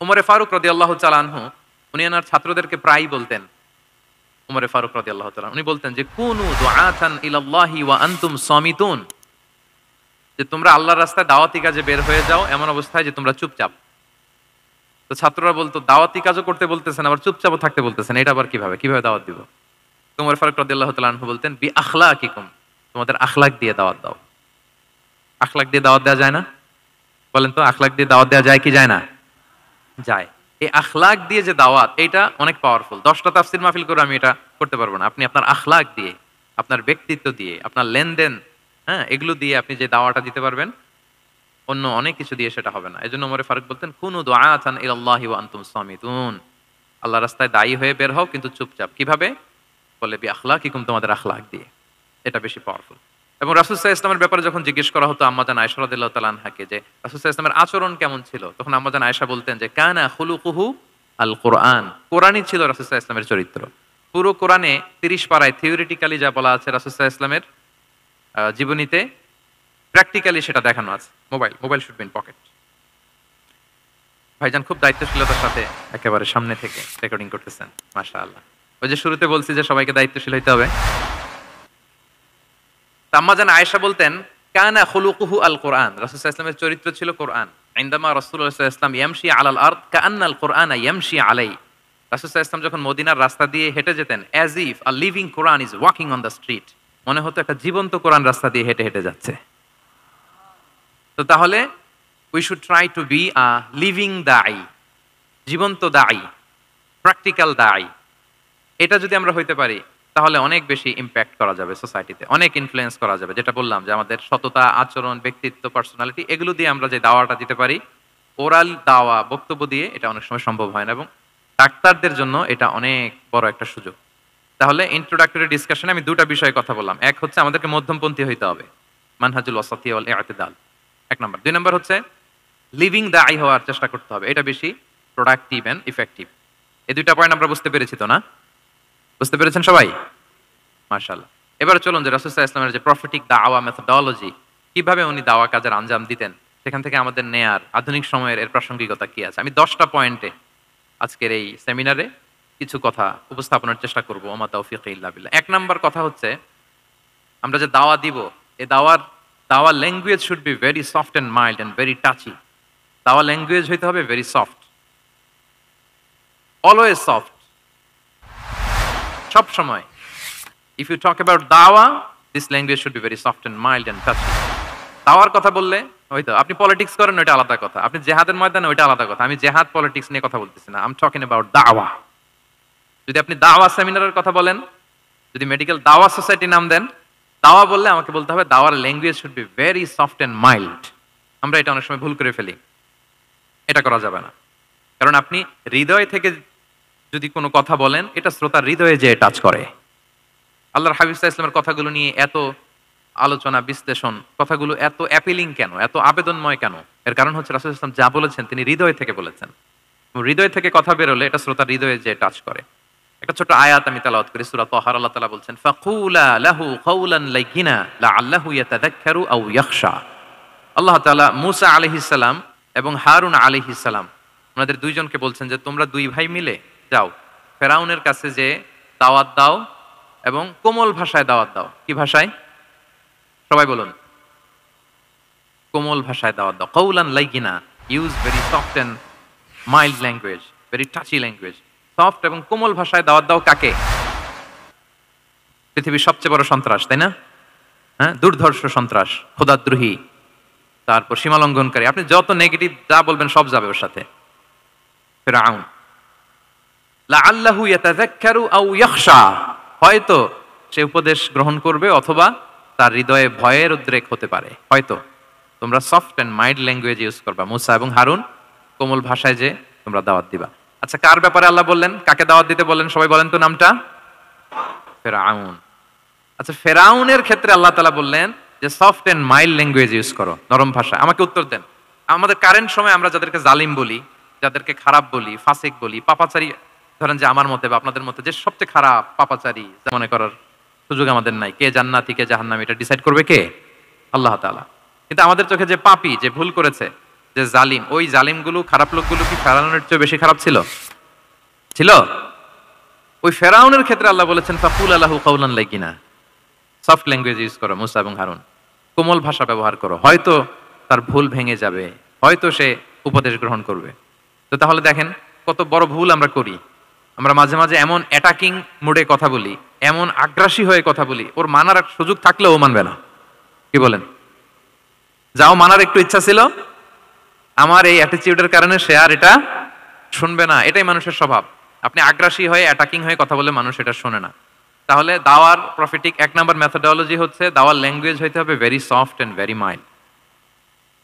উমরে ফারুক রাদিয়াল্লাহু তাআলা আনহু উনি ওনার ছাত্রদেরকে প্রায়ই বলতেন, উমরে ফারুক রাদিয়াল্লাহু তাআলা উনি বলতেন যে কুনু দুআতান ইলাল্লাহি ওয়া আনতুম সামিতুন, যে তোমরা আল্লাহর রাস্তায় দাওয়াতি কাজে বের হয়ে যাও এমন অবস্থায় যে তোমরা চুপচাপ। তো ছাত্ররা বলতো দাওয়াতি কাজও করতে বলতেছেন আবার চুপচাপও থাকতে বলতেছেন, এটা আবার কিভাবে দাওয়াত দিব? তো উমর ফারুক রাদিয়াল্লাহু তাআলা আনহু বলতেন বি আখলাকিকুম, তোমাদের আখলাক দিয়ে দাওয়াত দাও। আখলাক দিয়ে দাওয়াত দেওয়া যায় না? বলেন তো, আখলাক দিয়ে দাওয়াত দেওয়া যায় কি যায় না? যায়। এই আখলাক দিয়ে যে দাওয়াত, এটা অনেক পাওয়ারফুল। 10টা তাফসীর মাহফিল করে আমি এটা করতে পারবো না। আপনি আপনার আখলাক দিয়ে, আপনার ব্যক্তিত্ব দিয়ে, আপনার লেনদেন, হ্যাঁ, এগুলো দিয়ে আপনি যে দাওয়াটা দিতে পারবেন, অন্য অনেক কিছু দিয়ে সেটা হবে না। এজন্য ওমর ফারুক বলতেন কুনু দুআতান ইলাল্লাহি ওয়া আনতুম সামিতুন, আল্লাহর রাস্তায় দায়ী হয়ে বের হও কিন্তু চুপচাপ। কিভাবে? বলে বি আখলাকিকুম, তোমাদের আখলাক দিয়ে। এটা বেশি পাওয়ারফুল। এবং রাসূল সাল্লাল্লাহু আলাইহি ওয়াসাল্লামের ব্যাপারে যখন জিজ্ঞেস করা হতো আম্মা জান আয়েশা রাদিয়াল্লাহু তাআলা আনহাকে যে রাসূল সাল্লাল্লাহু আলাইহি ওয়াসাল্লামের আচরণ কেমন ছিল, তখন আম্মা জান আয়েশা বলতেন যে কানা খুলুকুহু আল কুরআন, কোরআনই ছিল রাসূল সাল্লাল্লাহু আলাইহি ওয়াসাল্লামের চরিত্র। পুরো কোরআনে 30 পারায় থিওরিটিক্যালি যা বলা আছে রাসূল সাল্লাল্লাহু আলাইহি ওয়াসাল্লামের জীবনীতে প্র্যাকটিক্যালি সেটা দেখানো আছে। Mobile should be in pocket. ভাইজান খুব দায়িত্বশীলতার সাথে একেবারে সামনে থেকে রেকর্ডিং করতেছেন, মাশাআল্লাহ। ওই যে শুরুতে বলছি যে সবাইকে দায়িত্বশীল হইতে হবে। আম্মা জান আয়েশা বলতেন কানা খুলুকুহু আল কোরআন, রাসূল সাল্লাল্লাহু আলাইহি ওয়াসাল্লামের চরিত্র ছিল কোরআন। ইনদামা রাসূলুল্লাহ সাল্লাল্লাহু আলাইহি ওয়াসাল্লাম ইয়ামশি আলাল আরদ কাআন্নাল কোরআনা ইয়ামশি আলাই, রাসূল সাল্লাল্লাহু আলাইহি ওয়াসাল্লাম যখন মদিনার রাস্তা দিয়ে হেঁটে যেতেন, as if a living Quran is walking on the street, মনে হতো একটা জীবন্ত কোরআন রাস্তা দিয়ে হেঁটে হেঁটে যাচ্ছে। তো তাহলে we should try to be a living দাঈ, জীবন্ত দাঈ, প্র্যাকটিক্যাল দাঈ। এটা যদি আমরা হইতে পারি তাহলে অনেক বেশি ইম্প্যাক্ট করা যাবে সোসাইটিতে, অনেক ইনফ্লুয়েন্স করা যাবে। যেটা বললাম যে আমাদের সততা, আচরণ, ব্যক্তিত্ব, পার্সোনালিটি, এগুলো দিয়ে আমরা যে দাওয়াটা দিতে পারি, ওরাল দাওয়া, বক্তব্য দিয়ে এটা অনেক সময় সম্ভব হয় না। এবং ডাক্তারদের জন্য এটা অনেক বড় একটা সুযোগ। তাহলে ইন্ট্রোডাক্টরি ডিসকাশনে আমি দুটা বিষয়ে কথা বললাম। এক হচ্ছে আমাদেরকে মধ্যমপন্থী হইতে হবে, মানহাজুল ওয়াসাতিয়া ওয়াল ইআতিদাল, 1 নাম্বার। 2 নাম্বার হচ্ছে লিভিং দাঈ হওয়ার চেষ্টা করতে হবে, এটা বেশি প্রোডাক্টিভ এন্ড ইফেক্টিভ। এই দুইটা পয়েন্ট আমরা বুঝতে পেরেছি তো না? বুঝতে পেরেছেন সবাই? মাশাআল্লাহ। এবারে চলুন যে রাসূল সাল্লাল্লাহু আলাইহি ওয়াসাল্লামের যে প্রফেটিক দাওয়া মেথোডোলজি, কিভাবে উনি দাওয়া কাজের আঞ্জাম দিতেন, সেখান থেকে আমাদের নেয়ার আধুনিক সময়ের এর প্রাসঙ্গিকতা কি আছে। আমি 10টা পয়েন্টে আজকের এই সেমিনারে কিছু কথা উপস্থাপনের চেষ্টা করব। ওমা তাওফীকি ইল্লা বিল্লাহ। 1 নাম্বার কথা হচ্ছে আমরা যে দাওয়া দিব, এই দাওয়া language should be very soft and mild and very touchy. দাওয়া ল্যাঙ্গুয়েজ হইতে হবে ভেরি সফট, অলওয়েজ সফট, সব সময়। ইফ ইউ টক অ্যাবাউট দাওয়া, this language should be very soft and mild and touchy. দাওয়ার কথা বললে হয়তো আপনি পলিটিক্স করেন, ওইটা আলাদা কথা। আপনি জেহাদের ময়দানে, ওইটা আলাদা কথা। আমি জেহাদ পলিটিক্স নিয়ে কথা বলতেছি না, আই এম টকিং অ্যাবাউট দাওয়া। যদি আপনি দাওয়া সেমিনারের কথা বলেন, যদি মেডিকেল দাওয়া সোসাইটি নাম দেন, দাওয়া বললে আমাকে বলতে হবে দাওয়ার language should be very soft and mild. আমরা এটা অনেক সময় ভুল করে ফেলি, এটা করা যাবে না। কারণ আপনি হৃদয় থেকে যদি কোনো কথা বলেন, এটা শ্রোতার হৃদয়ে যে টাচ করে। আল্লাহর হাবিব সাল্লাল্লাহু আলাইহি ওয়াসাল্লামের কথাগুলো নিয়ে এত আলোচনা, বিশ্লেষণ, কথাগুলো এত অ্যাপিলিং কেন, এত আবেদনময় কেন? এর কারণ হচ্ছে রাসূল সাল্লাল্লাহু আলাইহি ওয়াসাল্লাম যা বলেছেন তিনি হৃদয় থেকে বলেছেন। হৃদয় থেকে কথা বের হলে এটা শ্রোতার হৃদয়ে যে টাচ করে। একটা ছোট আয়াত আমি তেলাওয়াত করি, সূরা তাহার। আল্লাহ তাআলা বলছেন ফাকুলা লাহু কাওলান লাইয়িনা লাআল্লাহু ইয়াতাযাক্কারু আও ইয়াখশা। আল্লাহ তাআলা মূসা আলাইহিস সালাম এবং হারুন আলাইহিস সালাম ওনাদের দুইজনকে বলছেন যে তোমরা দুই ভাই মিলে যাও ফেরাউনের কাছে, যে দাওয়াত দাও এবং কোমল ভাষায় দাওয়াত দাও। কি ভাষায়? সবাই বলুন। কোমল ভাষায় দাওয়াত দাও। কাওলান লাইয়িনা, use very soft and mild language, very touchy language. Soft এবং কোমল ভাষায় দাওয়াত দাও কাকে? পৃথিবীর সবচেয়ে বড় সন্ত্রাস, তাই না? হ্যাঁ, দুর্ধর্ষ সন্ত্রাস, খোদাদ্রোহী, তারপর সীমালঙ্ঘনকারী। আপনি যত নেগেটিভ যা বলবেন সব যাবে ওর সাথে। ফিরআউন। লাআল্লাহু ইয়াতাযাক্কারু আও ইয়াখশা, হয়তো সে উপদেশ গ্রহণ করবে অথবা তার হৃদয়ে ভয়ের উদ্রেক হতে পারে। হয়তো তোমরা soft and mild language use করবা। মূসা এবং হারুন কোমল ভাষায় যে তোমরা দাওয়াত দিবা। আচ্ছা, কার ব্যাপারে আল্লাহ বললেন, কাকে দাওয়াত দিতে বললেন? সবাই বলেন তো নামটা। ফেরাউন। আচ্ছা, ফেরাউনের ক্ষেত্রে আল্লাহ তাআলা বললেন যে soft and mild language use করো, নরম ভাষা। আমাকে উত্তর দেন, আমাদের কারেন্ট সময় আমরা যাদেরকে জালিম বলি, যাদেরকে খারাপ বলি, ফাসিক বলি, পাপাচারী, ধরেন যে আমার মতে বা আপনাদের মতে যে সবচেয়ে খারাপ পাপাচারী মনে করার সুযোগ আমাদের নাই। কে জান্নাতি কে জাহান্নামী এটা ডিসাইড করবে কে? আল্লাহ তাআলা। কিন্তু আমাদের চোখে যে পাপী, যে ভুল করেছে, যে জালিম, ওই জালিমগুলো, খারাপ লোকগুলো কি ফেরাউনের চেয়ে বেশি খারাপ ছিল? ছিল? ওই ফেরাউনের ক্ষেত্রে আল্লাহ বলেছেন ফাকুল আলাহু কাউলান লাইকিনা, সফট ল্যাঙ্গুয়েজ ইউজ করো মুসা এবং হারুন, কোমল ভাষা ব্যবহার করো, হয়তো তার ভুল ভেঙে যাবে, হয়তো সে উপদেশ গ্রহণ করবে। তো তাহলে দেখেন কত বড় ভুল আমরা করি। আমরা মাঝে মাঝে এমন অ্যাটাকিং মোডে কথা বলি, এমন আগ্রাসী হয়ে কথা বলি, ওর মানার এক সুযোগ থাকলেও ও মানবে না। কি বলেন? যাও মানার একটু ইচ্ছা ছিল, আমার এই অ্যাটিটিউডের কারণে সে আর এটা শুনবে না। এটাই মানুষের স্বভাব। আপনি আগ্রাসী হয়ে অ্যাটাকিং হয়ে কথা বলে মানুষ এটা শোনে না। তাহলে দাওয়ার প্রফিটিক এক নাম্বার মেথোডোলজি হচ্ছে দাওয়ার ল্যাঙ্গুয়েজ হইতে হবে very soft and very mild.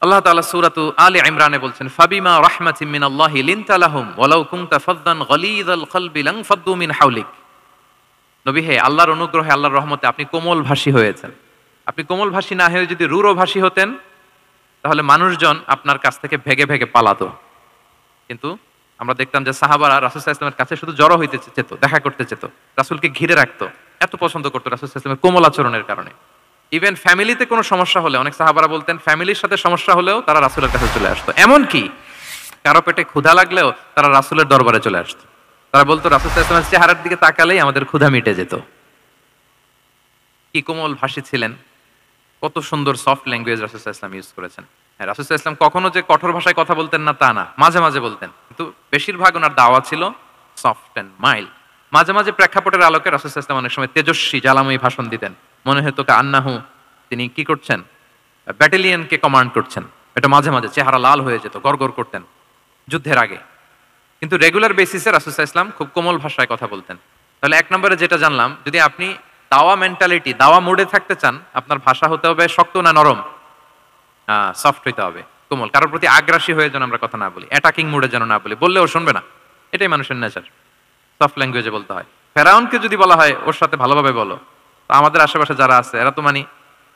আল্লাহ তাআলা সূরাতু আলে ইমরানে বলছেন ফাবিমা রাহমাতিম মিনাল্লাহি লিনতা লাহুম ওয়ালাউ কুনতা ফাদদান গলীযাল কলবি লানফাদ্দু মিন হাওলিক। নবী হে, আল্লাহর অনুগ্রহে, আল্লাহর রহমতে আপনি কোমল ভাষী হয়েছেন। আপনি কোমল ভাষী না হয়ে যদি রূঢ় ভাষী হতেন তাহলে মানুষজন আপনার কাছ থেকে ভেগে ভেগে পালাতো। কিন্তু আমরা দেখতাম যে সাহাবারা রাসূল সাল্লাল্লাহু আলাইহি ওয়াসাল্লামের কাছে শুধু জড়ো হইতে চেত, দেখা করতে চেত, রাসূলকে ঘিরে রাখতো, এত পছন্দ করতো রাসূল সাল্লাল্লাহু আলাইহি ওয়াসাল্লামের কোমল আচরণের কারণে। ইভেন ফ্যামিলিতে কোনো সমস্যা হলে অনেক সাহাবারা বলতেন ফ্যামিলির সাথে সমস্যা হলেও তারা রাসূলের কাছে চলে আসতো। এমনকি কারো পেটে ক্ষুধা লাগলেও তারা রাসূলের দরবারে চলে আসতো। তারা বলতো রাসূল সাল্লাল্লাহু আলাইহি ওয়াসাল্লামের চেহারার দিকে তাকালেই আমাদের ক্ষুধা মিটে যেত। কি কোমল ভাষী ছিলেন, কত সুন্দর সফট ল্যাঙ্গুয়েজ রাসূল সাল্লাল্লাহু আলাইহি ওয়াসাল্লাম ইউজ করেছেন। হ্যাঁ, রাসূল সাল্লাল্লাহু আলাইহি ওয়াসাল্লাম কখনো যে কঠোর ভাষায় কথা বলতেন না তা না, মাঝে মাঝে বলতেন, কিন্তু বেশিরভাগ ওনার দাওয়া ছিল সফট এন্ড মাইল্ড। মাঝে মাঝে প্রেক্ষাপটের আলোকে রাসূল সাল্লাল্লাহু আলাইহি ওয়াসাল্লাম অনেক সময় তেজস্বী জ্বালাময়ী ভাষণ দিতেন, মনে হতো আন্নাহু তিনি কি করছেন, ব্যাটালিয়নকে কমান্ড করছেন। এটা মাঝে মাঝে চেহারা লাল হয়ে যেত, গড়গড় করতেন যুদ্ধের আগে। কিন্তু রেগুলার বেসিসে রাসূল সাল্লাল্লাহু আলাইহি ওয়াসাল্লাম খুব কোমল ভাষায় কথা বলতেন। তাহলে এক নম্বরে যেটা জানলাম, যদি আপনি দাওয়া মেন্টালিটি, দাওয়া মুডে থাকতে চান, আপনার ভাষা হতে হবে শক্ত না নরম? সফট হইতে হবে, কোমল। কারোর প্রতি আগ্রাসী হয়ে যেন আমরা কথা না বলি, অ্যাটাকিং মুডে যেন না বলি, বললেও শুনবে না। এটাই মানুষের নেচার, সফট ল্যাঙ্গুয়েজে বলতে হয়। ফেরাউনকে যদি বলা হয় ওর সাথে ভালোভাবে বলো, তো আমাদের আশেপাশে যারা আছে এরা তো মানে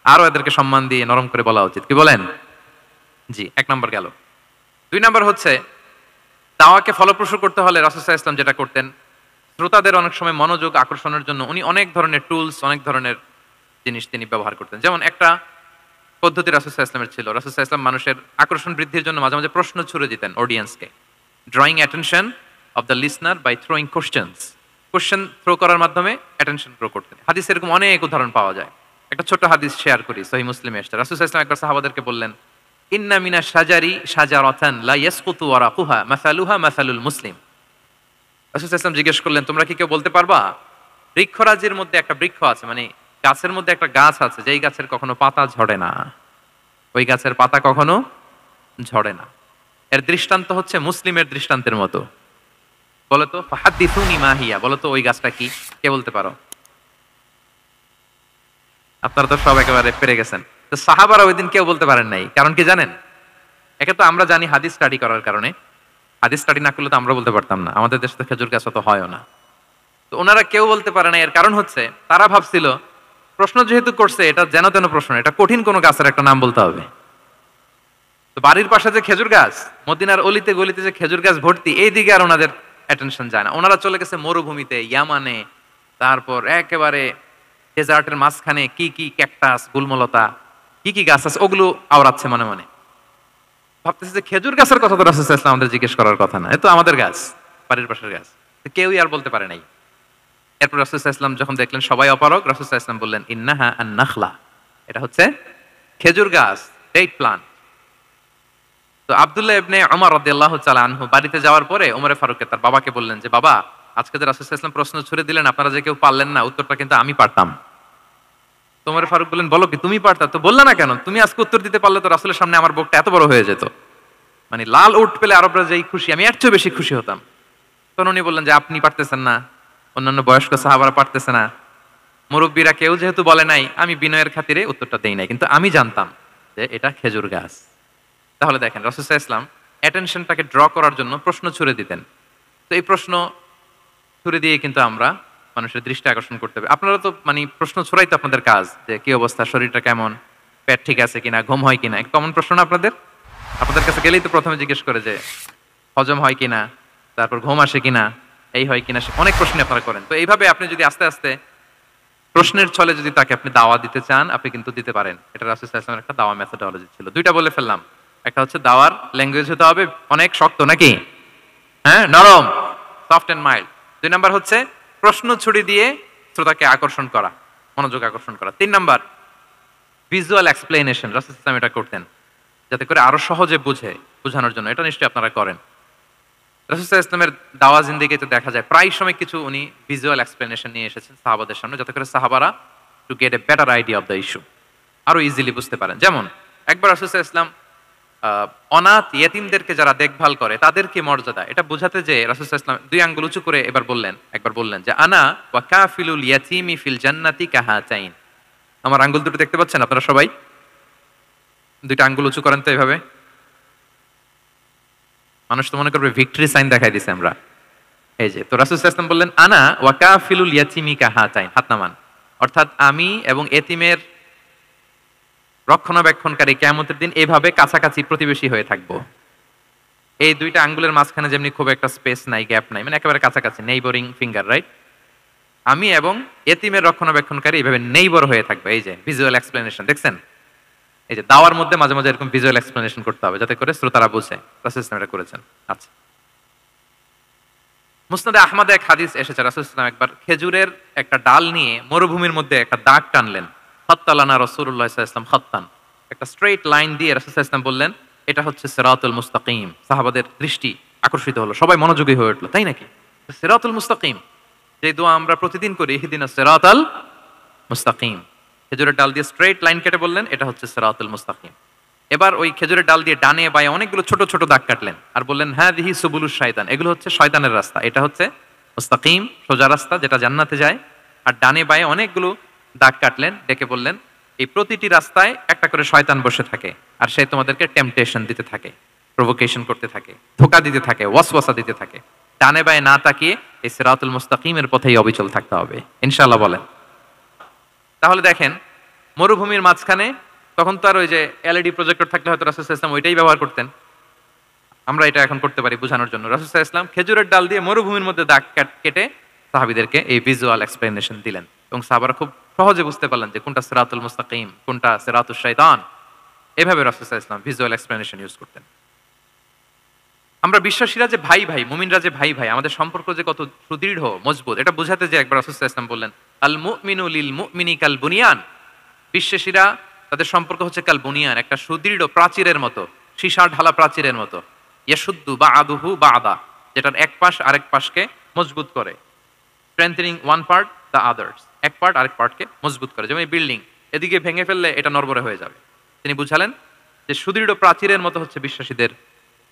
আরো এদেরকে সম্মান দিয়ে নরম করে বলা উচিত। কি বলেন? জি, এক নম্বর গেল। দুই নম্বর হচ্ছে দাওয়াকে ফলপ্রসূ করতে হলে রাসূল সাল্লাল্লাহু আলাইহি ওয়াসাল্লাম যেটা করতেন, শ্রোতাদের অনেক সময় মনোযোগ আকর্ষণের জন্য উনি অনেক ধরনের টুলস, অনেক ধরনের জিনিস তিনি ব্যবহার করতেন। যেমন একটা পদ্ধতি রাসূল সাল্লাল্লাহু আলাইহি ওয়াসাল্লামের ছিল, রাসূল সাল্লাল্লাহু আলাইহি ওয়াসাল্লাম মানুষের আকর্ষণ বৃদ্ধির জন্য মাঝে মাঝে প্রশ্ন ছুড়ে দিতেন অডিয়েন্সকে, drawing attention of the listener by throwing questions. Question throw করার মাধ্যমে অ্যাটেনশন গ্রো করতেন। হাদিসে এরকম অনেক উদাহরণ পাওয়া যায়। একটা ছোট হাদিস শেয়ার করি, সহিহ মুসলিমে এসেছে। রাসূল সাল্লাল্লাহু আলাইহি ওয়াসাল্লাম একবার সাহাবাদেরকে বললেন, ইন্না মিনাশ শাজারি শাজারাতান লা ইয়াসকুতু ওয়ারাকুহা মাসালুহা মাসালুল মুসলিম। রাসূল সাল্লাল্লাহু আলাইহি ওয়াসাল্লাম জিজ্ঞেস করলেন, তোমরা কি কেউ বলতে পারবা বৃক্ষরাজির মধ্যে একটা বৃক্ষ আছে, মানে গাছের মধ্যে একটা গাছ আছে যেই গাছের কখনো পাতা ঝরে না, ওই গাছের পাতা কখনো ঝরে না। এর দৃষ্টান্ত হচ্ছে মুসলিমের দৃষ্টান্তের মতো। বলো তো ফাহাদ্দিসুনি মা হিয়া, বলো তো ওই গাছটা কি? কে বলতে পারো? আপনারা তো সব একেবারে পেরে গেছেন। তো সাহাবারা ওই দিন কেউ বলতে পারেন নাই, কারণ কি জানেন? একে তো আমরা জানি হাদিস স্টাডি করার কারণে, হাদিস স্টাডি না করলে তো আমরা বলতে পারতাম না, আমাদের দেশে তো খেজুর গাছ অত হয়ও না। তো ওনারা কেউ বলতে পারে না, এর কারণ হচ্ছে তারা ভাবছিল প্রশ্ন যেহেতু করছে এটা যেন তেন প্রশ্ন, এটা কঠিন কোনো গাছের একটা নাম বলতে হবে। তো বাড়ির পাশে যে খেজুর গাছ, মদিনার অলিতে গলিতে যে খেজুর গাছ ভর্তি, এই দিকে আর ওনাদের অ্যাটেনশন যায় না। ওনারা চলে গেছে মরুভূমিতে, ইয়ামানে, তারপর একেবারে ডেজার্টের মাঝখানে কি কি ক্যাকটাস, গুলমলতা, কি কি গাছ আছে ওগুলো আওড়াচ্ছে মনে মনে। ভাবতেছে যে খেজুর গাছের কথা তো রাসূল সাল্লাল্লাহু আলাইহি ওয়াসাল্লাম আমাদের জিজ্ঞেস করার কথা না, এ তো আমাদের গাছ, বাড়ির পাশের গাছ। তো কেউই আর বলতে পারে নাই। এরপর রাসূল সাল্লাল্লাহু আলাইহি ওয়াসাল্লাম যখন দেখলেন সবাই অপারগ, রাসূল সাল্লাল্লাহু আলাইহি ওয়াসাল্লাম বললেন, ইন্নাহা আন-নাখলা, এটা হচ্ছে খেজুর গাছ, ডেট প্লান্ট। তো আব্দুল্লাহ ইবনে ওমর রাদিয়াল্লাহু তাআলা আনহু বাড়িতে যাওয়ার পরে ওমরে ফারুককে তার বাবাকে বললেন যে, বাবা, আজকে যে রাসূল সাল্লাল্লাহু আলাইহি ওয়াসাল্লাম প্রশ্ন ছুড়ে দিলেন আপনারা যে কেউ পারলেন না, উত্তরটা কিন্তু আমি পারতাম। তো ওমরে ফারুক বললেন, বলো কি তুমি পারতা? তো বললা না কেন? তুমি আজকে উত্তর দিতে পারলে তো রাসূলের সামনে আমার বুকটা এত বড় হয়ে যেত, মানে লাল উট পেলে আরবরা যেই খুশি, আমি এর চেয়ে বেশি খুশি হতাম। তখন উনি বললেন যে আপনি পারতেছেন না, অন্যান্য বয়স্ক সাহাবারা পারতেছে না, মুরব্বীরা কেউ যেহেতু বলে নাই, আমি বিনয়ের খাতিরে উত্তরটা দেই নাই, কিন্তু আমি জানতাম যে এটা খেজুর গাছ। তাহলে দেখেন রাসূল সাল্লাল্লাহু আলাইহি ওয়াসাল্লাম অ্যাটেনশনটাকে ড্র করার জন্য প্রশ্ন ছুড়ে দিতেন। তো এই প্রশ্ন ছুড়ে দিয়ে কিন্তু আমরা মানুষের দৃষ্টি আকর্ষণ করতে হবে। আপনারা তো মানে প্রশ্ন ছড়াই তো আপনাদের কাজ, যে কি অবস্থা, শরীরটা কেমন, পেট ঠিক আছে কিনা, ঘুম হয় কিনা, কমন প্রশ্ন না আপনাদের? আপনাদের কাছে গেলেই তো প্রথমে জিজ্ঞেস করে যে হজম হয় কিনা, তারপর ঘুম আসে কিনা, এই হয় কিনা, অনেক প্রশ্ন আপনারা করেন। তো এইভাবে আপনি যদি আস্তে আস্তে প্রশ্নের ছলে যদি তাকে আপনি দাওয়া দিতে চান, আপনি কিন্তু দিতে পারেন। এটা রাসূল সাল্লাল্লাহু আলাইহি ওয়াসাল্লামের একটা দাওয়া মেথোডোলজি ছিল। দুইটা বলে ফেললাম, একটা হচ্ছে দাওয়ার ল্যাঙ্গুয়েজ হতে হবে অনেক শক্ত নাকি, হ্যাঁ নরম, সফট এন্ড মাইল্ড। 2 নাম্বার হচ্ছে প্রশ্ন ছুড়ি দিয়ে শ্রোতাকে আকর্ষণ করা, মনোযোগ আকর্ষণ করা। 3 নাম্বার ভিজুয়াল এক্সপ্লেনেশন, রাসূল সাল্লাল্লাহু আলাইহি ওয়াসাল্লাম এটা করতেন যাতে করে আরো সহজে বোঝানোর জন্য। এটা নিশ্চয়ই আপনারা করেন। রাসূল সাল্লাল্লাহু আলাইহি ওয়াসাল্লামের দাওয়া জিন্দেগিতে দেখা যায় প্রায় সময় কিছু উনি ভিজুয়াল এক্সপ্লেনেশন নিয়ে এসেছেন সাহাবাদের সামনে, যাতে করে সাহাবারা to get a better idea of the issue, আরো ইজিলি বুঝতে পারেন। যেমন একবার রাসূল সাল্লাল্লাহু আলাইহি ওয়াসাল্লাম অনাথ ইয়েতিমদেরকে যারা দেখভাল করে তাদের কি মর্যাদা এটা বোঝাতে যে রাসূল সাল্লাল্লাহু আলাইহি ওয়াসাল্লাম 2 আঙ্গুল উঁচু করে একবার বললেন যে আনা ওয়া কাফিলুল ইয়াতীমি ফিল জান্নাতি কাহাতাইন। আমার আঙ্গুল দুটো দেখতে পাচ্ছেন আপনারা সবাই? 2টা আঙ্গুল উঁচু করেন তো এভাবে। মানুষ তো মনে করবে ভিক্টরি সাইন দেখাই দিছে আমরা। এই যে তো রাসূল সাল্লাল্লাহু আলাইহি ওয়াসাল্লাম বললেন আনা ওয়া কাফিলুল ইয়াতীমি কাহাতাইন, হাত নামান। অর্থাৎ আমি এবং এতিমের রক্ষণাবেক্ষণকারী কিয়ামতের দিন এভাবে কাছাকাছি প্রতিবেশী হয়ে থাকবো। এই 2টা আঙ্গুলের মাঝখানে যেমনি খুব একটা স্পেস নাই, গ্যাপ নাই, মানে একেবারে কাছাকাছি, নেইবরিং ফিঙ্গার, রাইট? আমি এবং এতিমের রক্ষণাবেক্ষণকারী এইভাবে নেইবর হয়ে থাকবে। এই যে ভিজুয়াল এক্সপ্লেনেশন দেখছেন, এই যে দাওয়ার মধ্যে মাঝে মাঝে এরকম ভিজুয়াল এক্সপ্লেনেশন করতে হবে যাতে করে শ্রোতারা বুঝে। রাসূল সাল্লাল্লাহু এটা করেছেন। আচ্ছা, মুসনাদে আহমদে এক হাদিস এসেছে, রাসূল সাল্লাল্লাহু আলাইহি ওয়াসাল্লাম একবার খেজুরের একটা ডাল নিয়ে মরুভূমির মধ্যে একটা দাগ টানলেন। খাত্তালানা রাসূলুল্লাহ সাল্লাল্লাহু আলাইহি ওয়াসাল্লাম খাত্তান, একটা স্ট্রেইট লাইন দিয়ে রাসূল সাল্লাল্লাহু আলাইহি ওয়াসাল্লাম বললেন এটা হচ্ছে সিরাতুল মুস্তাকিম। সাহাবাদের দৃষ্টি আকর্ষিত হলো, সবাই মনোযোগী হয়ে উঠলো, তাই নাকি? সিরাতুল মুস্তাকিম, যে দোয়া আমরা প্রতিদিন করি, ইহদিনাস সিরাতাল মুস্তাকিম, খেজুরের ডাল দিয়ে স্ট্রেইট লাইন কেটে বললেন এটা হচ্ছে সিরাতুল মুস্তাকিম। এবার ওই খেজুরের ডাল দিয়ে ডানে বায়ে অনেকগুলো ছোট ছোট দাগ কাটলেন আর বললেন হাযিহি সুবুলুশ শাইতান, এগুলো হচ্ছে শয়তানের রাস্তা, এটা হচ্ছে মুস্তাকিম সোজা রাস্তা যেটা জান্নাতে যায়। আর ডানে বায়ে অনেকগুলো দাগ কাটলেন, ডেকে বললেন এই প্রতিটি রাস্তায় একটা করে শয়তান বসে থাকে আর সে তোমাদেরকে টেম্পটেশন দিতে থাকে, প্রভোকেশন করতে থাকে, ধোঁকা দিতে থাকে, ওয়াসওয়াসা দিতে থাকে। ডানে বায়ে না তাকিয়ে এই সিরাতুল মুস্তাকিমের পথেই অবিচল থাকতে হবে, ইনশাআল্লাহ বলেন। তাহলে দেখেন মরুভূমির মাঝখানে, তখন তো আর ওই যে এলইডি প্রজেক্টর থাকলে হয়তো রাসূল সাল্লাল্লাহু আলাইহি ওয়াসাল্লাম ওইটাই ব্যবহার করতেন, আমরা এটা এখন করতে পারি বোঝানোর জন্য। রাসূল সাল্লাল্লাহু আলাইহি ওয়াসাল্লাম খেজুরের ডাল দিয়ে মরুভূমির মধ্যে দাগ কেটে সাহাবীদেরকে এই ভিজুয়াল এক্সপ্লেনেশন দিলেন এবং সাহাবারা খুব সহজে বুঝতে পারলেন যে কোনটা সিরাতুল মুস্তাকিম, কোনটা সিরাতুশ শাইতান। এভাবে রাসূল সাল্লাল্লাহু আলাইহি ওয়াসাল্লাম ভিজুয়াল এক্সপ্লেনেশন ইউজ করতেন। আমরা বিশ্বাসীরা যে ভাই ভাই, মুমিনরা যে ভাই ভাই, আমাদের সম্পর্ক যে কত সুদৃঢ় মজবুত, এটা বোঝাতে যে একবার রাসূল সাল্লাল্লাহু আলাইহি ওয়াসাল্লাম বললেন আল মুমিনু লিল মুমিনি কাল বুনিয়ান, বিশ্বাসীরা তাদের সম্পর্ক হচ্ছে কাল বুনিয়ান, একটা সুদৃঢ় প্রাচীরের মতো, সীসা ঢালা প্রাচীরের মতো। ইয়াশুদ্দু বা'দুহু বা'দা, যেটার এক পাশ আরেক পাশকে মজবুত করে। Strengthening one part the others, এক পার্ট আরেক পার্টকে মজবুত করে। যেমন বিল্ডিং এদিকে ভেঙে ফেললে এটা নড়বড়ে হয়ে যাবে। তিনি বুঝালেন যে সুদৃঢ় প্রাচীরের মতো হচ্ছে বিশ্বাসীদের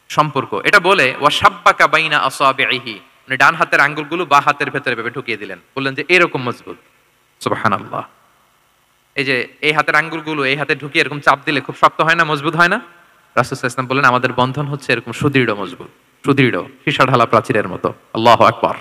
সম্পর্ক। এটা বলে ওয়া শাব্বাকা বাইনা আসাবিহি, মানে ডান হাতের আঙ্গুলগুলো বাঁ হাতের ভেতরে ভেবে ঢুকিয়ে দিলেন, বললেন যে এরকম মজবুত। সুবহানাল্লাহ। এই যে এই হাতের আঙ্গুলগুলো এই হাতে ঢুকিয়ে এরকম চাপ দিলে খুব শক্ত হয় না, মজবুত হয় না? রাসূল সাল্লাল্লাহু আলাইহি ওয়াসাল্লাম বললেন আমাদের বন্ধন হচ্ছে এরকম সুদৃঢ় মজবুত, সুদৃঢ় সীসা ঢালা প্রাচীরের মতো। আল্লাহু আকবার।